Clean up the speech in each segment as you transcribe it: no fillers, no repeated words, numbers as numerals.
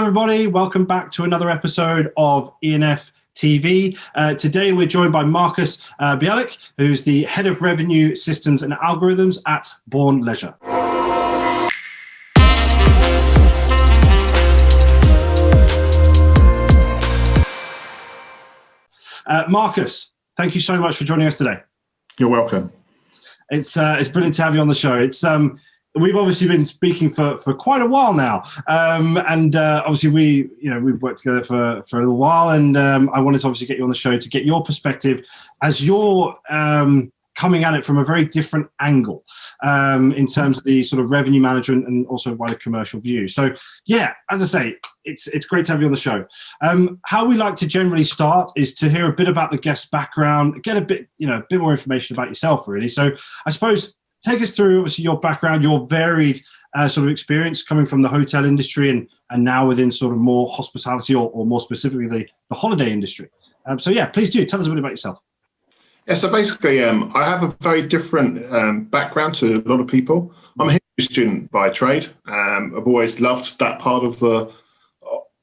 everybody. Welcome back to another episode of E&Ftv. Today we're joined by Marcus Bialik, who's the Head of Revenue Systems and Algorithms at Bourne Leisure. Marcus, thank you so much for joining us today. You're welcome. It's brilliant to have you on the show. We've obviously been speaking for quite a while now, and obviously we've worked together for a little while, and I wanted to obviously get you on the show to get your perspective as you're coming at it from a very different angle in terms of the sort of revenue management and also wider commercial view. So yeah, as I say, it's great to have you on the show. How we like to generally start is to hear a bit about the guest's background, get a bit more information about yourself, really. So I suppose take us through obviously your background, your varied sort of experience coming from the hotel industry and now within sort of more hospitality or more specifically the holiday industry. So yeah, please do tell us a bit about yourself. Yeah, so basically, I have a very different background to a lot of people. I'm a history student by trade. I've always loved that part of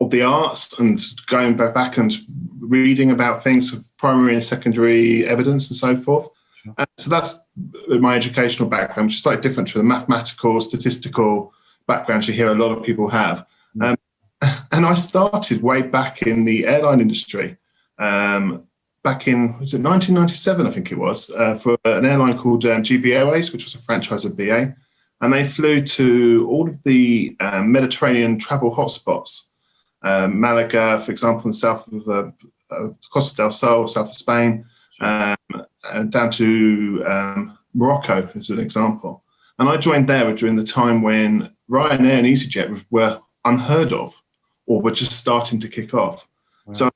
the arts and going back and reading about things, primary and secondary evidence and so forth. Sure. So that's my educational background, which is slightly different to the mathematical, statistical backgrounds you hear a lot of people have. And I started way back in the airline industry. Back in, was it 1997, I think it was, for an airline called GB Airways, which was a franchise of BA. And they flew to all of the Mediterranean travel hotspots. Malaga, for example, in the south of Costa del Sol, south of Spain, and down to Morocco, as an example. And I joined there during the time when Ryanair and EasyJet were unheard of or were just starting to kick off. Wow. So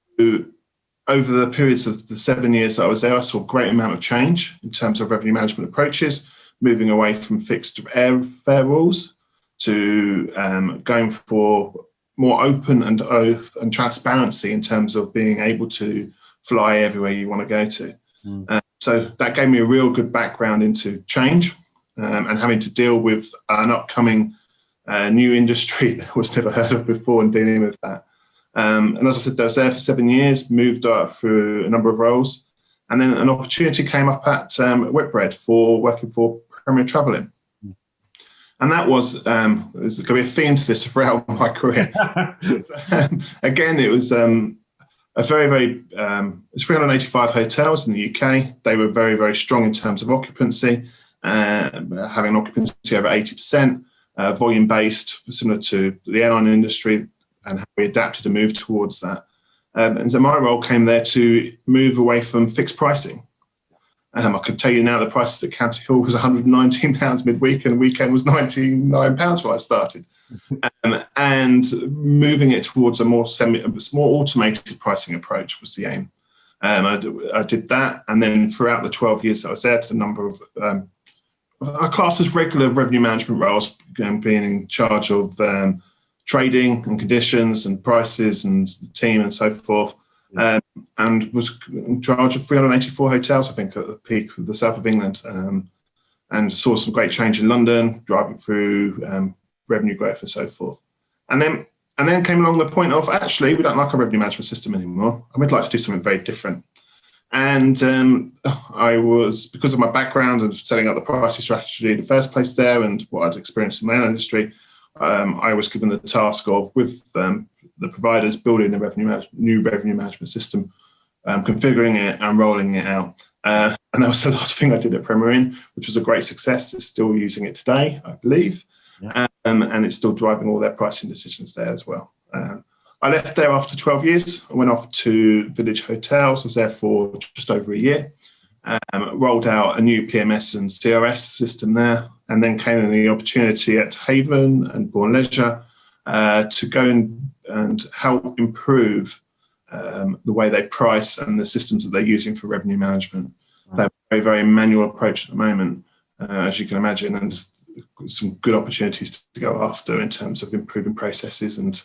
over the periods of the 7 years that I was there, I saw a great amount of change in terms of revenue management approaches, moving away from fixed airfare rules to going for more open and transparency in terms of being able to fly everywhere you want to go to. So that gave me a real good background into change and having to deal with an upcoming new industry that was never heard of before and dealing with that. And as I said, I was there for 7 years, moved up through a number of roles, and then an opportunity came up at Whitbread for working for Premier Travelling. And that was, there's going to be a theme to this throughout my career. Again, it was a very, very, it's 385 hotels in the UK. They were very, very strong in terms of occupancy, having an occupancy over 80%, volume-based, similar to the airline industry, and how we adapted and moved towards that. And so my role came there to move away from fixed pricing. I can tell you now the prices at County Hall was £119 midweek and weekend was £99 when I started. And moving it towards a more automated pricing approach was the aim. I did that, and then throughout the 12 years that I was there, I did a number of I class as regular revenue management roles, being in charge of trading and conditions and prices and the team and so forth, and was in charge of 384 hotels, I think, at the peak of the south of England, and saw some great change in London, driving through revenue growth and so forth. And then came along the point of, actually, we don't like our revenue management system anymore, and we'd like to do something very different. And I was, because of my background of setting up the pricing strategy in the first place there and what I'd experienced in my own industry, I was given the task of, with the providers, building the new revenue management system, configuring it and rolling it out. And that was the last thing I did at Premier Inn, which was a great success. They're still using it today, I believe. Yeah. And it's still driving all their pricing decisions there as well. I left there after 12 years. I went off to Village Hotels. I was there for just over a year. Rolled out a new PMS and CRS system there, and then came in the opportunity at Haven and Bourne Leisure to go and help improve the way they price and the systems that they're using for revenue management. Wow. They're a very, very manual approach at the moment, as you can imagine, and some good opportunities to go after in terms of improving processes and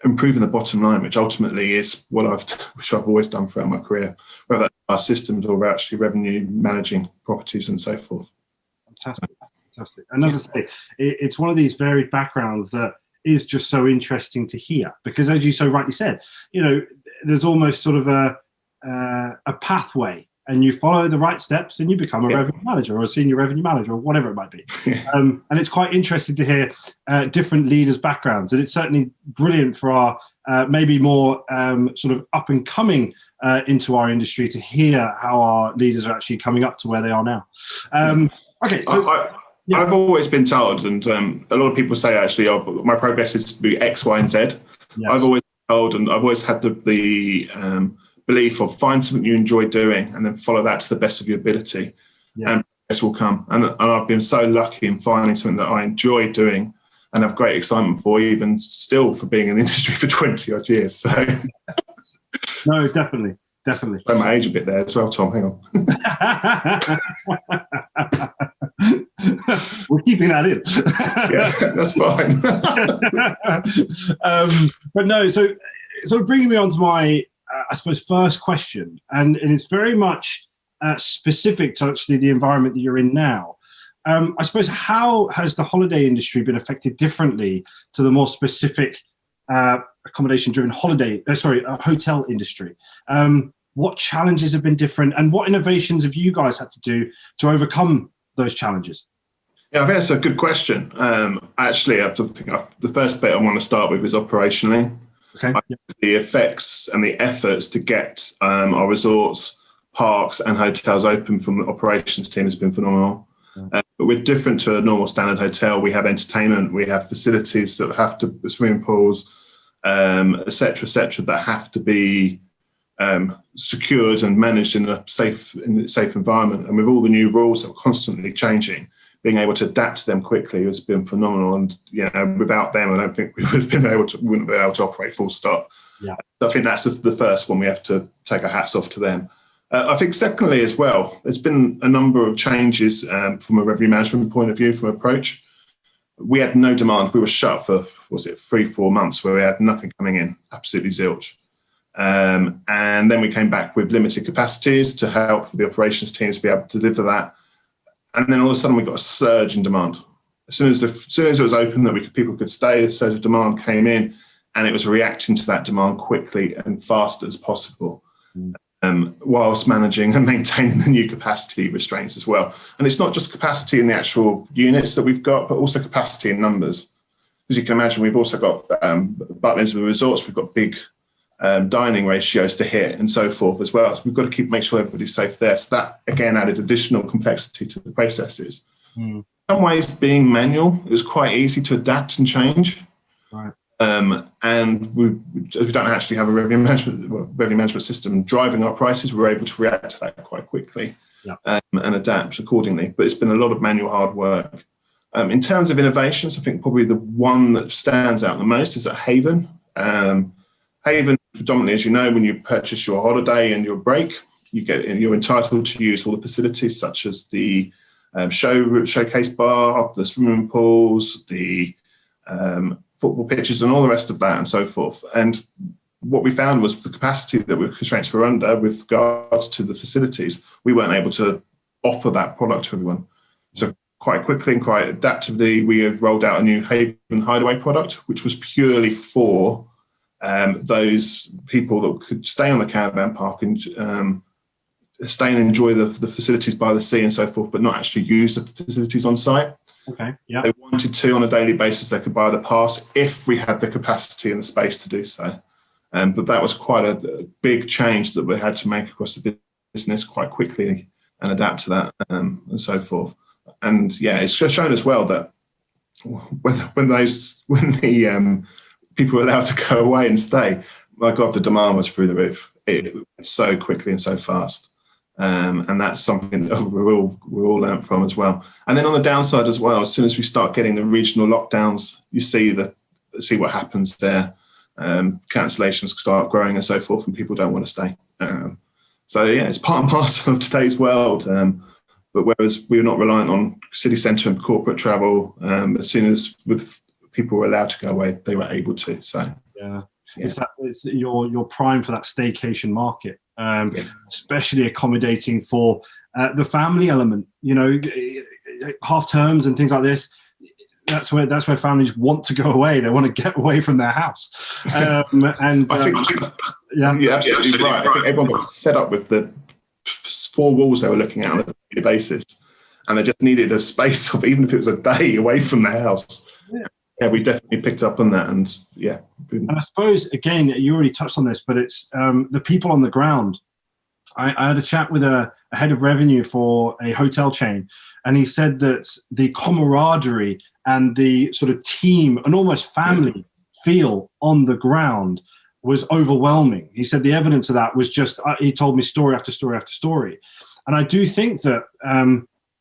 improving the bottom line, which ultimately is which I've always done throughout my career, whether that's our systems or actually revenue managing properties and so forth. Fantastic. And as I say, it's one of these varied backgrounds that is just so interesting to hear, because as you so rightly said, there's almost sort of a pathway, and you follow the right steps and you become a revenue manager or a senior revenue manager or whatever it might be. And it's quite interesting to hear different leaders' backgrounds, and it's certainly brilliant for our maybe more sort of up and coming into our industry to hear how our leaders are actually coming up to where they are now. Okay, so I've always been told, and a lot of people say actually, my progress is to be X, Y, and Z. Yes. I've always been told, and I've always had the belief of find something you enjoy doing and then follow that to the best of your ability, and progress will come. And I've been so lucky in finding something that I enjoy doing and have great excitement for, even still for being in the industry for 20 odd years. So no, definitely. Show my age a bit there as well, Tom. Hang on. We're keeping that in. Yeah, that's fine. But no, so sort of bringing me on to my, I suppose, first question, and it's very much specific to actually the environment that you're in now. I suppose, how has the holiday industry been affected differently to the more specific accommodation-driven hotel industry? What challenges have been different, and what innovations have you guys had to do to overcome those challenges? Yeah, I think that's a good question. Actually, I think the first bit I want to start with is operationally. Okay. The effects and the efforts to get our resorts, parks, and hotels open from the operations team has been phenomenal. But we're different to a normal standard hotel. We have entertainment, we have facilities that have to, swimming pools, et cetera, that have to be secured and managed in a safe environment. And with all the new rules that are constantly changing, being able to adapt to them quickly has been phenomenal. And without them, I don't think we wouldn't have been able to operate full stop. Yeah. So I think that's the first one. We have to take our hats off to them. I think secondly as well, there's been a number of changes from a revenue management point of view, from approach. We had no demand. We were shut for 3-4 months where we had nothing coming in, absolutely zilch. And then we came back with limited capacities to help the operations teams be able to deliver that. And then all of a sudden we got a surge in demand. As soon as it was open that people could stay, a surge of demand came in, and it was reacting to that demand quickly and fast as possible, whilst managing and maintaining the new capacity restraints as well. And it's not just capacity in the actual units that we've got, but also capacity in numbers. As you can imagine, we've also got butlins with resorts, we've got big dining ratios to hit and so forth as well. So we've got to make sure everybody's safe there. So that, again, added additional complexity to the processes. In some ways, being manual, it was quite easy to adapt and change. Right. And we don't actually have a revenue management system driving our prices. We're able to react to that quite quickly and adapt accordingly. But it's been a lot of manual hard work. In terms of innovations, I think probably the one that stands out the most is at Haven. Haven, predominantly, as you know, when you purchase your holiday and your break, you're entitled to use all the facilities such as the showcase bar, the swimming pools, the football pitches, and all the rest of that, and so forth. And what we found was the capacity that we constraints were under with regards to the facilities, we weren't able to offer that product to everyone. So quite quickly and quite adaptively, we had rolled out a new Haven Hideaway product, which was purely for those people that could stay on the caravan park and stay and enjoy the facilities by the sea and so forth, but not actually use the facilities on site. Okay. Yeah. They wanted to on a daily basis. They could buy the pass if we had the capacity and the space to do so. But that was quite a big change that we had to make across the business quite quickly and adapt to that and so forth. And yeah, it's shown as well that when the people were allowed to go away and stay, my God, the demand was through the roof. It went so quickly and so fast. And that's something that we all learned from as well. And then on the downside as well, as soon as we start getting the regional lockdowns, you see what happens there. Cancellations start growing and so forth, and people don't want to stay. So yeah, it's part and parcel of today's world. But whereas we're not reliant on city centre and corporate travel, as soon as people were allowed to go away, they were able to. So yeah. It's you're prime for that staycation market, especially accommodating for the family element. Half terms and things like this. that's where families want to go away. They want to get away from their house. And I think you're absolutely right. I think everyone got fed up with the 4 walls they were looking at on a daily basis, and they just needed a space of, even if it was a day away from the house. Yeah, we definitely picked up on that, and yeah. And I suppose, again, you already touched on this, but it's the people on the ground. I had a chat with a head of revenue for a hotel chain, and he said that the camaraderie and the sort of team and almost family feel on the ground was overwhelming. He said the evidence of that was just, he told me story after story after story. And I do think that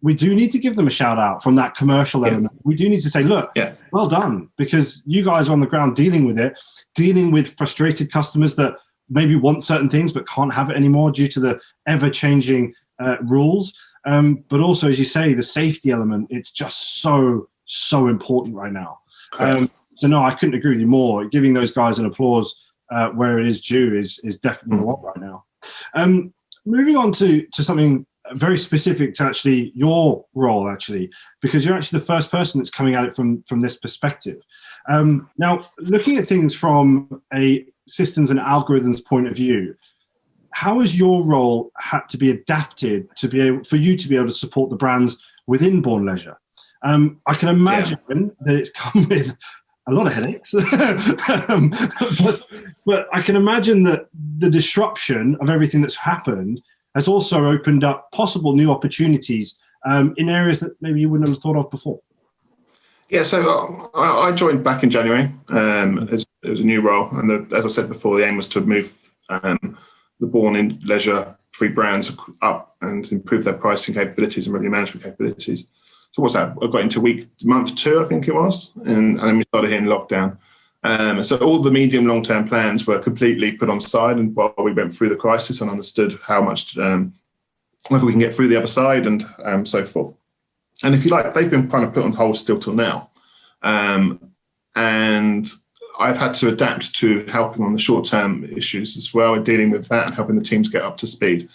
we do need to give them a shout out from that commercial element. We do need to say, look, well done, because you guys are on the ground dealing with it, dealing with frustrated customers that maybe want certain things but can't have it anymore due to the ever-changing rules. But also, as you say, the safety element, it's just so important right now. So no, I couldn't agree with you more. Giving those guys an applause where it is due is definitely a lot right now. Moving on to something very specific to actually your role, actually, because you're actually the first person that's coming at it from this perspective. Now, looking at things from a systems and algorithms point of view, how has your role had to be adapted for you to be able to support the brands within Bourne Leisure? I can imagine that it's come with a lot of headaches, but I can imagine that the disruption of everything that's happened has also opened up possible new opportunities in areas that maybe you wouldn't have thought of before. Yeah, so I joined back in January. It was a new role, and as I said before, the aim was to move the Bourne Leisure 3 brands up and improve their pricing capabilities and revenue management capabilities. So what's that? I got into month 2, I think it was, and then we started hitting lockdown. So all the medium long-term plans were completely put on side, and while we went through the crisis and understood how much whether we can get through the other side and so forth. And if you like, they've been kind of put on hold still till now. And I've had to adapt to helping on the short-term issues as well, dealing with that and helping the teams get up to speed.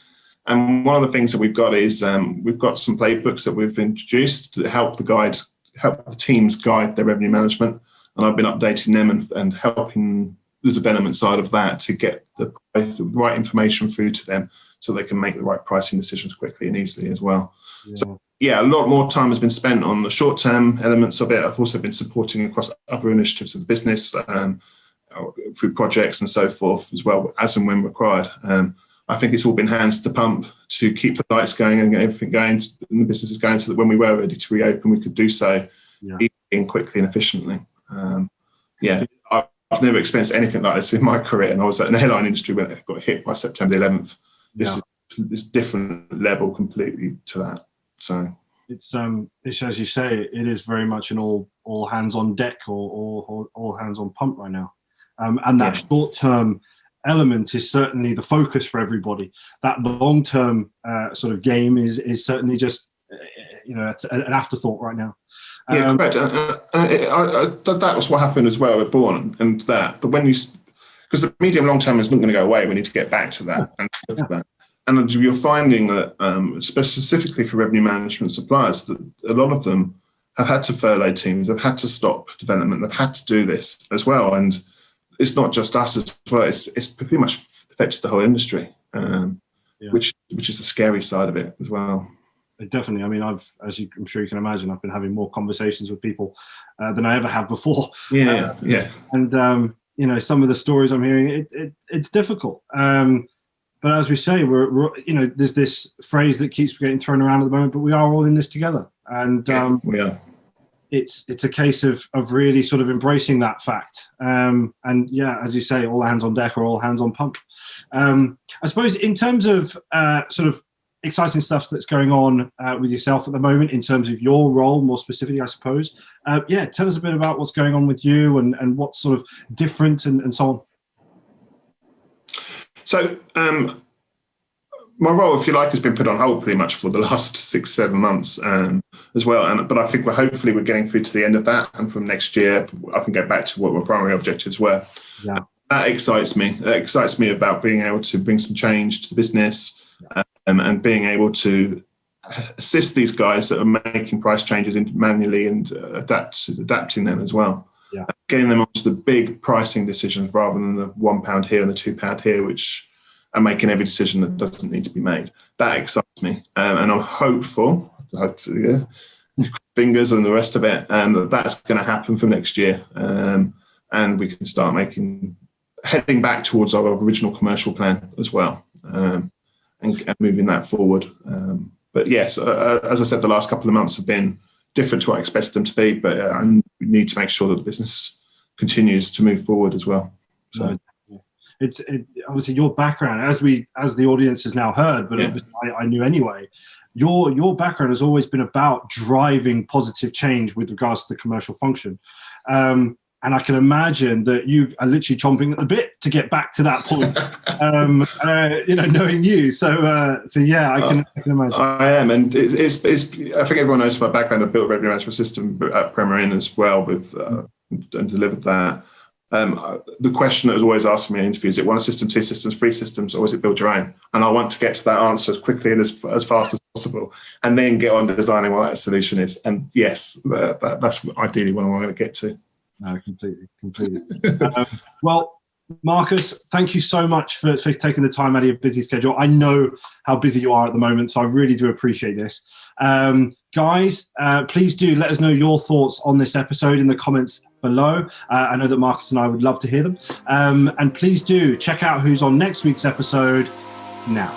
And one of the things that we've got is we've got some playbooks that we've introduced to help the teams guide their revenue management. And I've been updating them and helping the development side of that to get the right information through to them so they can make the right pricing decisions quickly and easily as well. Yeah. So, a lot more time has been spent on the short-term elements of it. I've also been supporting across other initiatives of the business through projects and so forth as well, as and when required. I think it's all been hands to pump to keep the lights going and everything going and the business is going so that when we were ready to reopen, we could do so easily, quickly and efficiently. I've never experienced anything like this in my career, and I was at an airline industry when it got hit by September 11th. This is different level completely to that. So it's as you say, it is very much an all hands on deck or all hands on pump right now, and that short term element is certainly the focus for everybody. That long term sort of game is certainly just an afterthought right now. Correct. That was what happened as well with Bourne, and that. But because the medium long term is not going to go away, we need to get back to that and look at that. And you're finding that specifically for revenue management suppliers, that a lot of them have had to furlough teams, have had to stop development, they've had to do this as well. And it's not just us as well; it's pretty much affected the whole industry, which is the scary side of it as well. Definitely. I mean, I'm sure you can imagine, I've been having more conversations with people than I ever have before. And some of the stories I'm hearing, it's difficult. But as we say, we're there's this phrase that keeps getting thrown around at the moment, but we are all in this together. And we are. It's a case of really sort of embracing that fact. And as you say, all hands on deck or all hands on pump. I suppose in terms of sort of exciting stuff that's going on with yourself at the moment in terms of your role, more specifically, I suppose. Tell us a bit about what's going on with you and what's sort of different and so on. So my role, if you like, has been put on hold pretty much for the last 6-7 months as well. But I think we're getting through to the end of that. And from next year, I can go back to what my primary objectives were. Yeah. That excites me. That excites me about being able to bring some change to the business and being able to assist these guys that are making price changes manually and adapting them as well. Yeah. Getting them onto the big pricing decisions rather than the £1 here and the £2 here, which are making every decision that doesn't need to be made. That excites me, and I'm hopeful, fingers and the rest of it, that that's going to happen for next year, and we can start heading back towards our original commercial plan as well, and moving that forward. But yes, as I said, the last couple of months have been different to what I expected them to be, but we need to make sure that the business continues to move forward as well. So it's obviously your background, as the audience has now heard, but obviously I knew anyway. Your background has always been about driving positive change with regards to the commercial function. And I can imagine that you are literally chomping at the bit to get back to that point, knowing you. So yeah, I can imagine. I am, and it's. I think everyone knows my background. I built a revenue management system at Premier Inn as well, and delivered that. The question that was always asked for me in interviews: is it one system, two systems, three systems, or is it build your own? And I want to get to that answer as quickly and as fast as possible, and then get on to designing what that solution is. And yes, that's ideally what I want to get to. No, completely. Well, Marcus, thank you so much for taking the time out of your busy schedule. I know how busy you are at the moment, so I really do appreciate this. Guys, please do let us know your thoughts on this episode in the comments below. I know that Marcus and I would love to hear them. And please do check out who's on next week's episode now.